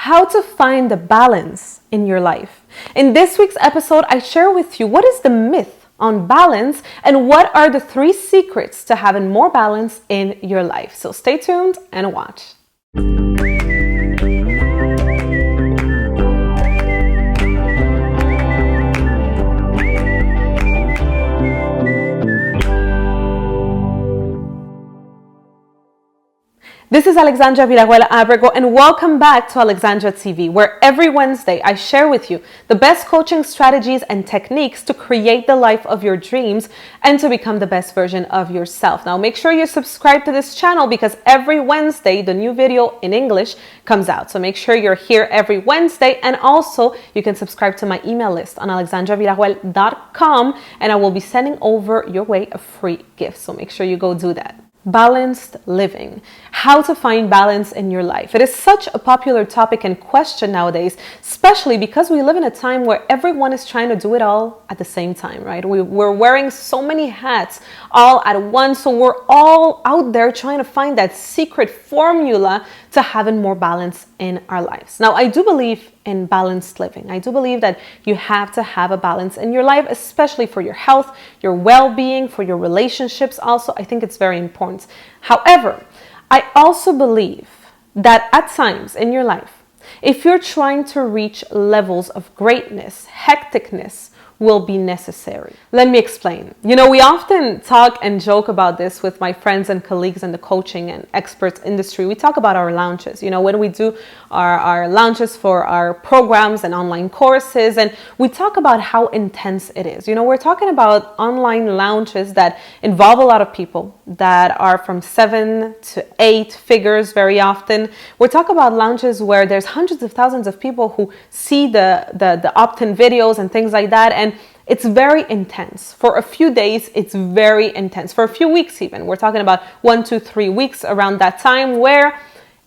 how to find the balance in your life. In this week's episode, I share with you what is the myth on balance and what are the 3 secrets to having more balance in your life. So stay tuned and watch. This is Alexandra Villarroel Abrego and welcome back to AlexandraTV, where every Wednesday I share with you the best coaching strategies and techniques to create the life of your dreams and to become the best version of yourself. Now make sure you subscribe to this channel because every Wednesday the new video in English comes out. So make sure you're here every Wednesday, and also you can subscribe to my email list on AlexandraVillarroel.com and I will be sending over your way a free gift. So make sure you go do that. Balanced living. How to find balance in your life. It is such a popular topic and question nowadays, especially because we live in a time where everyone is trying to do it all at the same time, right? We're wearing so many hats all at once, so we're all out there trying to find that secret formula to having more balance in our lives. Now, I do believe in balanced living. I do believe that you have to have a balance in your life, especially for your health, your well-being, for your relationships also. I think it's very important. However, I also believe that at times in your life, if you're trying to reach levels of greatness, hecticness will be necessary. Let me explain. You know, we often talk and joke about this with my friends and colleagues in the coaching and experts industry. We talk about our launches, you know, when we do our launches for our programs and online courses, and we talk about how intense it is. You know, we're talking about online launches that involve a lot of people that are from 7 to 8 figures very often. We're talking about launches where there's hundreds of thousands of people who see the opt-in videos and things like that, and it's very intense. For a few days, it's very intense. For a few weeks even. We're talking about 1 to 3 weeks around that time where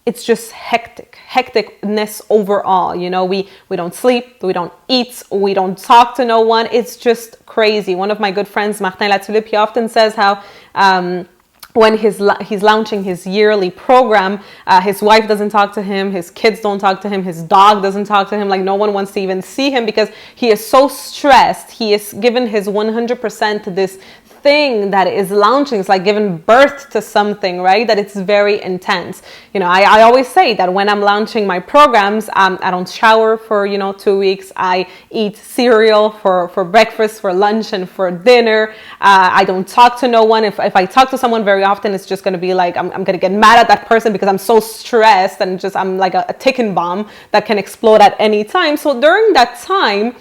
it's just hecticness overall. You know, we don't sleep, we don't eat, we don't talk to no one. It's just crazy. One of my good friends, Martin Latulippe, he often says how when he's launching his yearly program, his wife doesn't talk to him, his kids don't talk to him, his dog doesn't talk to him, like no one wants to even see him because he is so stressed. He is given his 100% to this thing that is launching. It's like giving birth to something, right? That it's very intense. You know, I always say that when I'm launching my programs, I don't shower for, 2 weeks. I eat cereal for breakfast, for lunch, and for dinner. I don't talk to no one. If I talk to someone very often, it's just going to be like, I'm going to get mad at that person because I'm so stressed and I'm like a ticking bomb that can explode at any time. So during that time,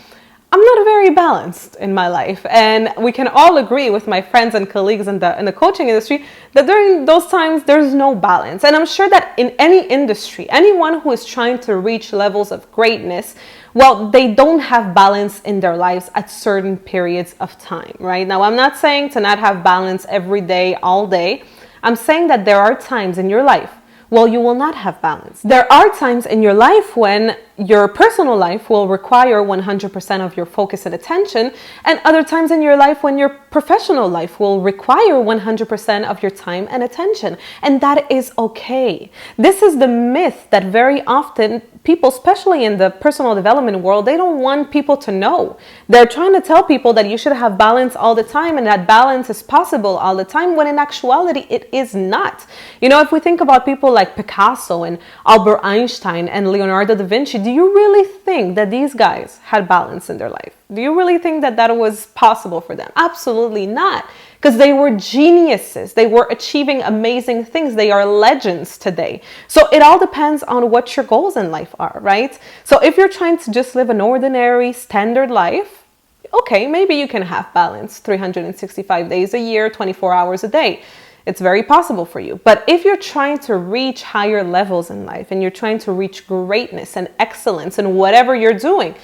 I'm not very balanced in my life, and we can all agree with my friends and colleagues in the coaching industry that during those times there's no balance. And I'm sure that in any industry, anyone who is trying to reach levels of greatness, well, they don't have balance in their lives at certain periods of time, right? Now, I'm not saying to not have balance every day, all day. I'm saying that there are times in your life you will not have balance. There are times in your life when your personal life will require 100% of your focus and attention, and other times in your life when your professional life will require 100% of your time and attention. And that is okay. This is the myth that very often people, especially in the personal development world, they don't want people to know. They're trying to tell people that you should have balance all the time and that balance is possible all the time, when in actuality it is not. You know, if we think about people like Picasso and Albert Einstein and Leonardo da Vinci, do you really think that these guys had balance in their life? Do you really think that that was possible for them? Absolutely not. Because they were geniuses. They were achieving amazing things. They are legends today. So it all depends on what your goals in life are, right? So if you're trying to just live an ordinary, standard life, okay, maybe you can have balance 365 days a year, 24 hours a day. It's very possible for you. But if you're trying to reach higher levels in life and you're trying to reach greatness and excellence in whatever you're doing,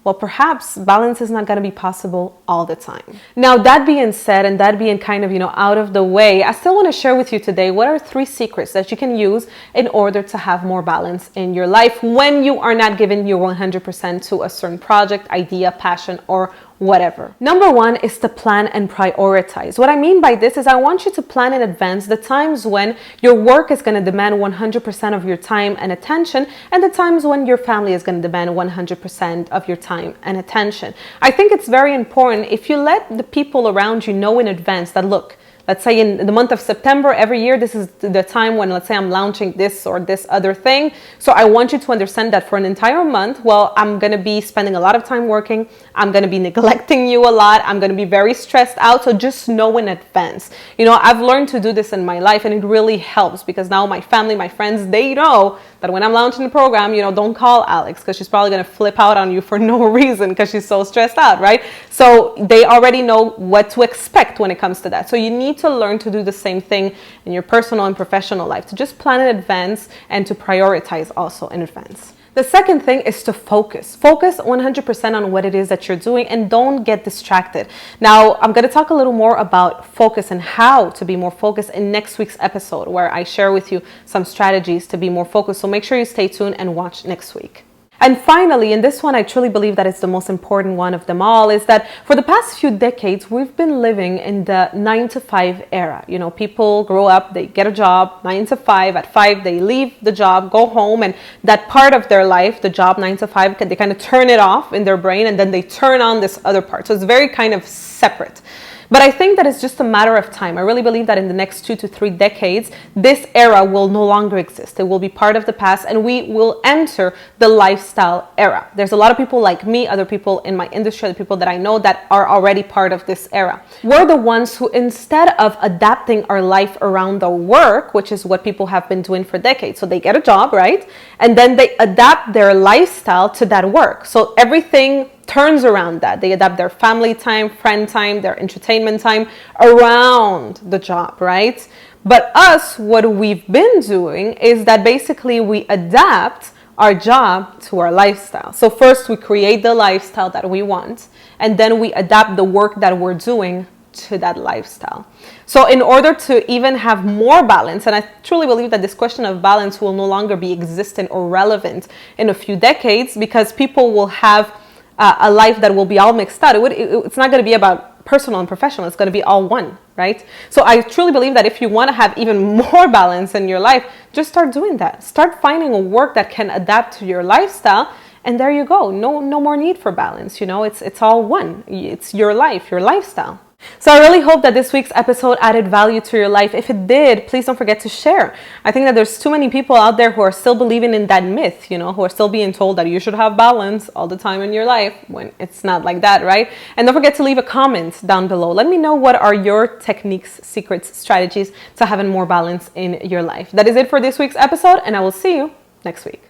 well, perhaps balance is not going to be possible all the time. Now, that being said, and that being kind of, out of the way, I still want to share with you today what are 3 secrets that you can use in order to have more balance in your life when you are not giving your 100% to a certain project, idea, passion, or whatever. Number 1 is to plan and prioritize. What I mean by this is I want you to plan in advance the times when your work is going to demand 100% of your time and attention, and the times when your family is going to demand 100% of your time and attention. I think it's very important if you let the people around you know in advance that, look, let's say in the month of September every year, this is the time when, let's say, I'm launching this or this other thing. So I want you to understand that for an entire month, well, I'm going to be spending a lot of time working. I'm going to be neglecting you a lot. I'm going to be very stressed out. So just know in advance. I've learned to do this in my life, and it really helps because now my family, my friends, they know that when I'm launching the program, don't call Alex because she's probably going to flip out on you for no reason because she's so stressed out, right? So they already know what to expect when it comes to that. So you need to learn to do the same thing in your personal and professional life, to just plan in advance and to prioritize also in advance. The second thing is to focus. Focus 100% on what it is that you're doing and don't get distracted. Now, I'm going to talk a little more about focus and how to be more focused in next week's episode, where I share with you some strategies to be more focused. So make sure you stay tuned and watch next week. And finally, in this one, I truly believe that it's the most important one of them all, is that for the past few decades, we've been living in the 9-to-5 era. People grow up, they get a job, 9 to 5. At 5, they leave the job, go home, and that part of their life, the job 9 to 5, they kind of turn it off in their brain, and then they turn on this other part. So it's very kind of separate. But I think that it's just a matter of time. I really believe that in the next 2 to 3 decades, this era will no longer exist. It will be part of the past, and we will enter the lifestyle era. There's a lot of people like me, other people in my industry, the people that I know that are already part of this era. We're the ones who, instead of adapting our life around the work, which is what people have been doing for decades. So they get a job, right? And then they adapt their lifestyle to that work. So everything turns around that. They adapt their family time, friend time, their entertainment time around the job, right? But us, what we've been doing is that basically we adapt our job to our lifestyle. So first we create the lifestyle that we want, and then we adapt the work that we're doing to that lifestyle. So in order to even have more balance, and I truly believe that this question of balance will no longer be existent or relevant in a few decades, because people will have a life that will be all mixed up. It's not going to be about personal and professional. It's going to be all one, right? So I truly believe that if you want to have even more balance in your life, just start doing that. Start finding a work that can adapt to your lifestyle, and there you go. No more need for balance. It's all one. It's your life, your lifestyle. So I really hope that this week's episode added value to your life. If it did, please don't forget to share. I think that there's too many people out there who are still believing in that myth, who are still being told that you should have balance all the time in your life when it's not like that, right? And don't forget to leave a comment down below. Let me know what are your techniques, secrets, strategies to having more balance in your life. That is it for this week's episode, and I will see you next week.